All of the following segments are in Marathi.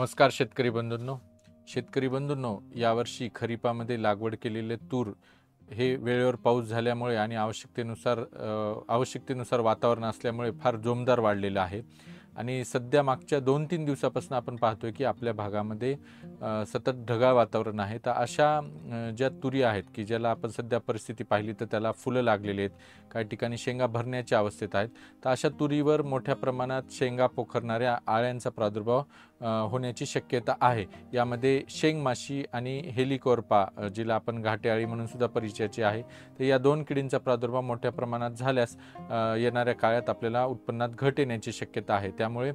नमस्कार शेतकरी बंधूंनो, यावर्षी खरीपामध्ये लागवड केलेले तूर हे वेळेवर पाऊस झाल्यामुळे आणि आवश्यकतेनुसार वातावरण असल्यामुळे फार जोमदार वाढलेलं आहे आणि सध्या मागच्या 2-3 दिवसापासून आपण पाहतोय की आपल्या भागामध्ये सतत ढगाळ वातावरण आहे. तर अशा ज्या तुरी आहेत की ज्याला आपण सध्या परिस्थिती पाहिली तर त्याला फुलं लागलेली आहेत, काही ठिकाणी शेंगा भरण्याच्या अवस्थेत आहेत. तर अशा तुरीवर मोठ्या प्रमाणात शेंगा पोखरणाऱ्या आळ्यांचा प्रादुर्भाव होण्याची शक्यता आहे. यामध्ये शेंगमाशी आणि हेलिकोरपा, जिला आपण घाटे अळी म्हणून सुद्धा परिचयाची आहे. तर या 2 किडींचा प्रादुर्भाव मोठ्या प्रमाणात झाल्यास येणाऱ्या काळात आपल्याला उत्पन्नात घट येण्याची शक्यता आहे. त्यामुळे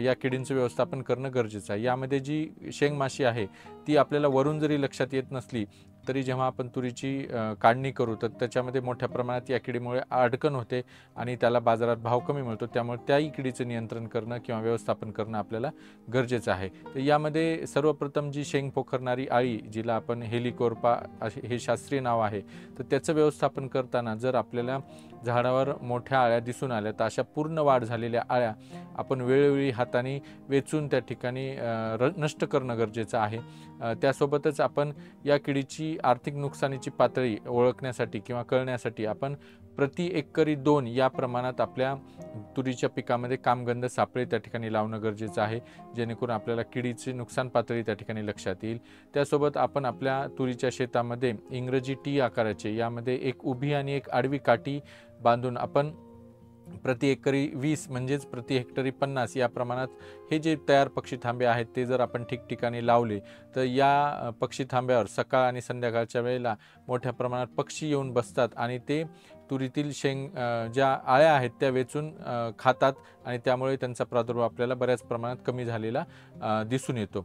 या किडींचं व्यवस्थापन करणं गरजेचं आहे. यामध्ये जी शेंगमाशी आहे ती आपल्याला वरून जरी लक्षात येत नसली तरी जेव्हा आपण तुरीची काढणी करू तर त्याच्यामध्ये मोठ्या प्रमाणात या किडीमुळे अडकण होते आणि त्याला बाजारात भाव कमी मिळतो. त्यामुळे त्याही किडीचं नियंत्रण करणं किंवा व्यवस्थापन करणं आपल्याला गरजेचं आहे. तर यामध्ये सर्वप्रथम जी शेंग पोखरणारी अळी, जिला आपण हेलिकोरपा हे शास्त्रीय नाव आहे, तर त्याचं व्यवस्थापन करताना जर आपल्याला झाडावर मोठ्या अळ्या दिसून आल्या तर अशा पूर्ण वाढ झालेल्या अळ्या आपण वेळोवेळी हाताने वेचून त्या ठिकाणी नष्ट करणं गरजेचं आहे. त्यासोबतच आपण या किडीची आर्थिक नुकसानीची पातळी ओळखण्यासाठी किंवा कळण्यासाठी आपण प्रति एकरी 2 या प्रमाणात आपल्या तुरीच्या पिकामध्ये कामगंध सापळे त्या ठिकाणी लावणं गरजेचं आहे, जेणेकरून आपल्याला किडीची नुकसान पातळी त्या ठिकाणी लक्षात येईल. त्यासोबत आपण आपल्या तुरीच्या शेतामध्ये इंग्रजी टी आकाराचे, यामध्ये एक उभी आणि एक आडवी काठी बांधून आपण प्रति एकरी 20 म्हणजेच प्रति हेक्टरी 50 या प्रमाणात हे जे तयार पक्षी थांबे आहेत ते जर आपण ठिकठिकाणी लावले तर या पक्षी थांब्यावर सकाळ आणि संध्याकाळच्या वेळेला मोठ्या प्रमाणात पक्षी येऊन बसतात आणि ते तुरीतील ज्या आळ्या आहेत त्या वेचून खातात आणि त्यामुळे त्यांचा प्रादुर्भाव आपल्याला बऱ्याच प्रमाणात कमी झालेला दिसून येतो.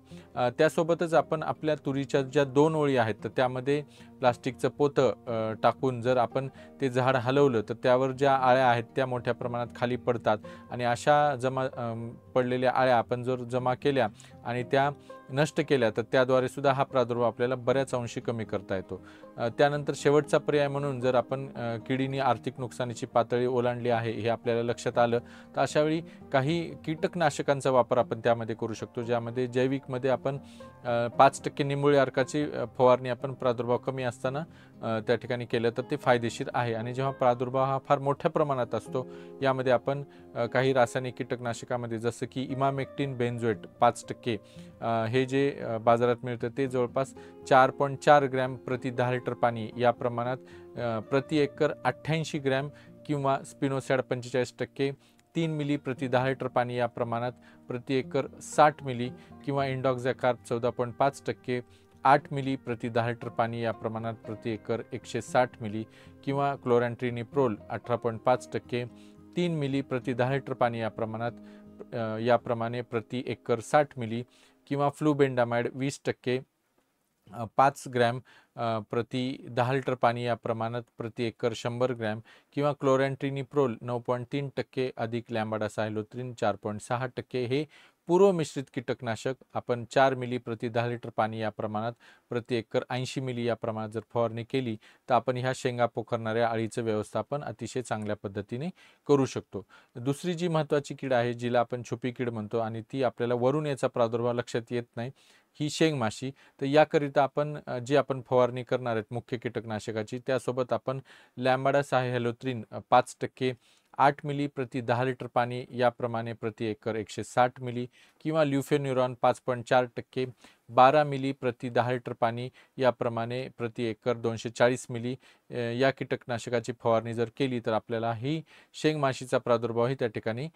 त्यासोबतच आपण आपल्या तुरीच्या ज्या 2 ओळी आहेत तर त्यामध्ये प्लास्टिकचं पोतं टाकून जर आपण ते झाड हलवलं तर त्यावर ज्या आळ्या आहेत त्या मोठ्या प्रमाणात खाली पडतात आणि अशा पडलेल्या आळ्या आपण जर जमा केल्या आणि त्या नष्ट केल्या तर त्याद्वारे सुद्धा हा प्रादुर्भाव आपल्याला बऱ्याच अंशी कमी करता येतो. त्यानंतर शेवटचा पर्याय म्हणून जर आपण किडीने आर्थिक नुकसानीची पातळी ओलांडली आहे हे आपल्याला लक्षात आलं तर अशावेळी काही कीटकनाशकांचा वापर आपण त्यामध्ये करू शकतो, ज्यामध्ये जैविकमध्ये आपण 5% निंबोळी अर्काची फवारणी आपण प्रादुर्भाव कमी असताना त्या ठिकाणी केलं तर ते फायदेशीर आहे. आणि जेव्हा प्रादुर्भाव हा फार मोठ्या प्रमाणात असतो यामध्ये आपण काही रासायनिक कीटकनाशकामध्ये जसं की इमामेक्टिन बेन्झोएट 5% हे जे बाजारात मिळतं ते जवळपास 4.4 ग्रॅम प्रति 10 लिटर पाणी या प्रमाणात प्रति एकर 88 ग्रॅम किंवा स्पिनोसॅड 45% 3 मिली प्रति 10 लिटर पाणी या प्रमाणात प्रति एकर 60 मिली किंवा इंडॉक्झॅकार्ब 14.5% 8 मिली प्रति 10 लिटर पाणी या प्रमाणात प्रति एकर 160 मिली किंवा क्लोरॅन्ट्रिनिप्रोल 18.5% 3 मिली प्रति 10 लिटर पाणी या प्रमाणात याप्रमाणे प्रति एकर 60 मिली किंवा फ्लूबेंडामाइड 20% 5 ग्रॅम प्रति 10 लिटर पाणी या प्रमाणात प्रति एकर 100 ग्रॅम किंवा क्लोरॅन्ट्रिनिप्रोल 9.3% अधिक लॅम्बाडासायलोथ्रिन 4.6% हे पूर्व मिश्रित कीटकनाशक आपण 4 मिली प्रति 10 लिटर पाणी या प्रमाणात प्रति एकर 80 मिली या प्रमाणात जर फवारणी केली तर आपण ह्या शेंगा पोखरणाऱ्या अळीचं व्यवस्थापन अतिशय चांगल्या पद्धतीने करू शकतो. दुसरी जी महत्त्वाची कीड आहे जिला आपण छुपी कीड म्हणतो आणि ती आपल्याला वरून याचा प्रादुर्भाव लक्षात येत नाही, ही शेंगमाशी. तर याकरिता आपण आपण फवारणी करणार आहेत मुख्य कीटकनाशकाची त्यासोबत आपण लॅम्बाडासायलोथ्रिन 5% 8 मिली प्रति 10 लिटर पाणी याप्रमाणे प्रति एकर 160 मिली किंवा ल्युफेन्युरॉन 5.4% 12 मिली प्रति 10 लिटर पाणी याप्रमाणे प्रति एकर 240 मिली या कीटकनाशकाची फवारणी जर केली तर आपल्याला ही शेंगमाशीचा प्रादुर्भावही त्या ठिकाणी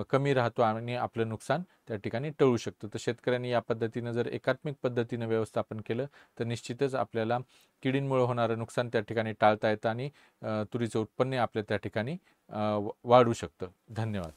कमी राहतो आणि आपलं नुकसान त्या ठिकाणी टळू शकतं. तर शेतकऱ्यांनी या पद्धतीनं जर एकात्मिक पद्धतीनं व्यवस्थापन केलं तर निश्चितच आपल्याला किडींमुळे होणारं नुकसान त्या ठिकाणी टाळता येतं आणि तुरीचं उत्पन्न आपल्या त्या ठिकाणी वाढू शकतं. धन्यवाद.